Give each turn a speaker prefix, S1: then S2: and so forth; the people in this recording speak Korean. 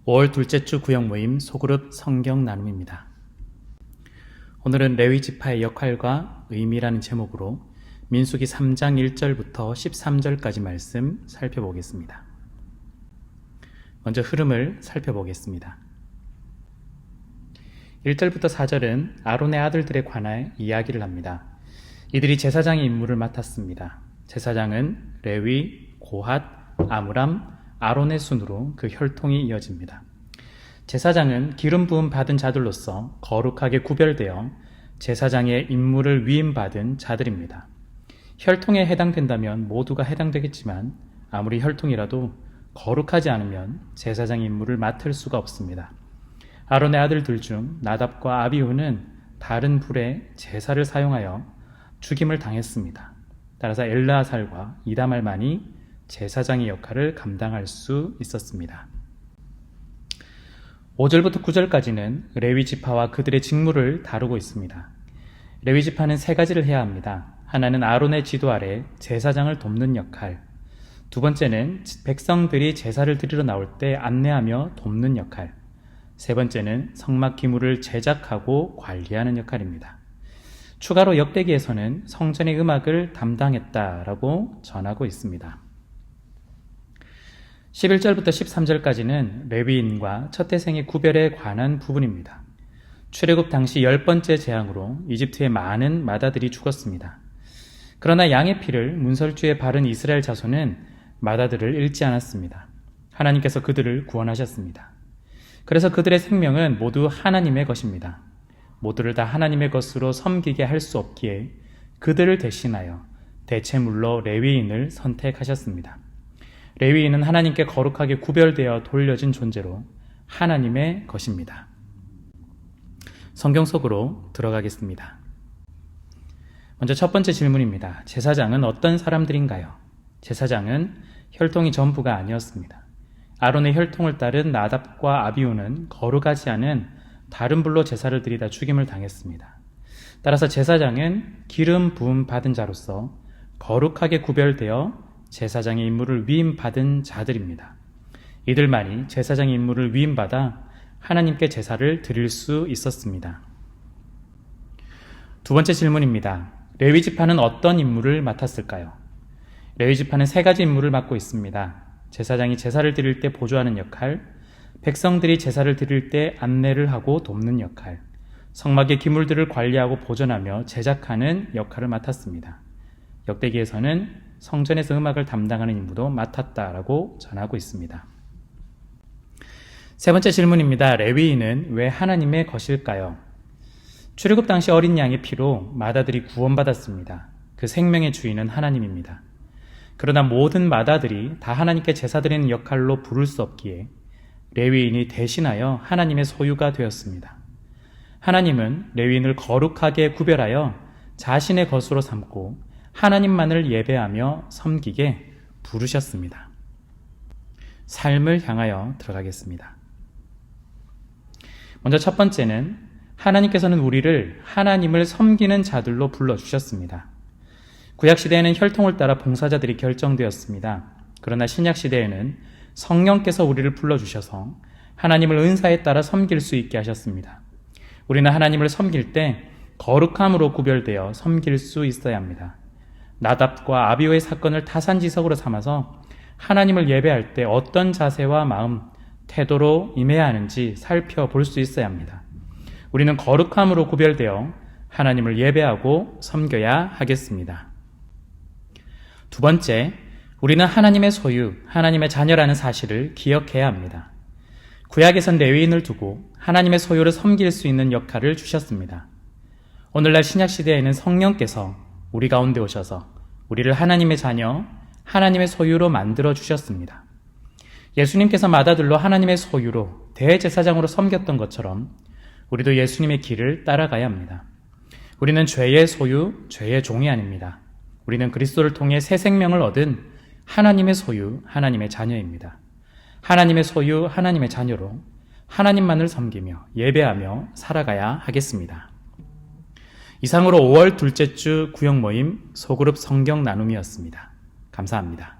S1: 5월 둘째 주 구역 모임 소그룹 성경 나눔입니다. 오늘은 레위 지파의 역할과 의미라는 제목으로 민수기 3장 1절부터 13절까지 말씀 살펴보겠습니다. 먼저 흐름을 살펴보겠습니다. 1절부터 4절은 아론의 아들들에 관한 이야기를 합니다. 이들이 제사장의 임무를 맡았습니다. 제사장은 레위, 고핫, 아므람, 아론의 순으로 그 혈통이 이어집니다. 제사장은 기름 부음 받은 자들로서 거룩하게 구별되어 제사장의 임무를 위임받은 자들입니다. 혈통에 해당된다면 모두가 해당되겠지만 아무리 혈통이라도 거룩하지 않으면 제사장의 임무를 맡을 수가 없습니다. 아론의 아들들 중 나답과 아비후는 다른 불에 제사를 사용하여 죽임을 당했습니다. 따라서 엘르아살과 이다말만이 제사장의 역할을 감당할 수 있었습니다. 5절부터 9절까지는 레위 지파와 그들의 직무를 다루고 있습니다. 레위 지파는 세 가지를 해야 합니다. 하나는 아론의 지도 아래 제사장을 돕는 역할, 두 번째는 백성들이 제사를 드리러 나올 때 안내하며 돕는 역할, 세 번째는 성막 기물을 제작하고 관리하는 역할입니다. 추가로 역대기에서는 성전의 음악을 담당했다라고 전하고 있습니다. 11절부터 13절까지는 레위인과 첫 태생의 구별에 관한 부분입니다. 출애굽 당시 10번째 재앙으로 이집트의 많은 마다들이 죽었습니다. 그러나 양의 피를 문설주에 바른 이스라엘 자손은 마다들을 잃지 않았습니다. 하나님께서 그들을 구원하셨습니다. 그래서 그들의 생명은 모두 하나님의 것입니다. 모두를 다 하나님의 것으로 섬기게 할 수 없기에 그들을 대신하여 대체물로 레위인을 선택하셨습니다. 레위인은 하나님께 거룩하게 구별되어 돌려진 존재로 하나님의 것입니다. 성경 속으로 들어가겠습니다. 먼저 첫 번째 질문입니다. 제사장은 어떤 사람들인가요? 제사장은 혈통이 전부가 아니었습니다. 아론의 혈통을 따른 나답과 아비후는 거룩하지 않은 다른 불로 제사를 드리다 죽임을 당했습니다. 따라서 제사장은 기름 부음 받은 자로서 거룩하게 구별되어 제사장의 임무를 위임받은 자들입니다. 이들만이 제사장의 임무를 위임받아 하나님께 제사를 드릴 수 있었습니다. 두 번째 질문입니다. 레위 지파는 어떤 임무를 맡았을까요? 레위 지파는 세 가지 임무를 맡고 있습니다. 제사장이 제사를 드릴 때 보조하는 역할, 백성들이 제사를 드릴 때 안내를 하고 돕는 역할, 성막의 기물들을 관리하고 보존하며 제작하는 역할을 맡았습니다. 역대기에서는 성전에서 음악을 담당하는 임무도 맡았다라고 전하고 있습니다. 세 번째 질문입니다. 레위인은 왜 하나님의 것일까요? 출애굽 당시 어린 양의 피로 마다들이 구원받았습니다. 그 생명의 주인은 하나님입니다. 그러나 모든 마다들이 다 하나님께 제사 드리는 역할로 부를 수 없기에 레위인이 대신하여 하나님의 소유가 되었습니다. 하나님은 레위인을 거룩하게 구별하여 자신의 것으로 삼고 하나님만을 예배하며 섬기게 부르셨습니다. 삶을 향하여 들어가겠습니다. 먼저 첫 번째는 하나님께서는 우리를 하나님을 섬기는 자들로 불러주셨습니다. 구약시대에는 혈통을 따라 봉사자들이 결정되었습니다. 그러나 신약시대에는 성령께서 우리를 불러주셔서 하나님을 은사에 따라 섬길 수 있게 하셨습니다. 우리는 하나님을 섬길 때 거룩함으로 구별되어 섬길 수 있어야 합니다. 나답과 아비후의 사건을 타산지석으로 삼아서 하나님을 예배할 때 어떤 자세와 마음, 태도로 임해야 하는지 살펴볼 수 있어야 합니다. 우리는 거룩함으로 구별되어 하나님을 예배하고 섬겨야 하겠습니다. 두 번째, 우리는 하나님의 소유, 하나님의 자녀라는 사실을 기억해야 합니다. 구약에선 레위인을 두고 하나님의 소유를 섬길 수 있는 역할을 주셨습니다. 오늘날 신약시대에는 성령께서 우리 가운데 오셔서 우리를 하나님의 자녀, 하나님의 소유로 만들어 주셨습니다. 예수님께서 마다들로 하나님의 소유로 대제사장으로 섬겼던 것처럼 우리도 예수님의 길을 따라가야 합니다. 우리는 죄의 소유, 죄의 종이 아닙니다. 우리는 그리스도를 통해 새 생명을 얻은 하나님의 소유, 하나님의 자녀입니다. 하나님의 소유, 하나님의 자녀로 하나님만을 섬기며 예배하며 살아가야 하겠습니다. 이상으로 5월 둘째 주 구역 모임 소그룹 성경 나눔이었습니다. 감사합니다.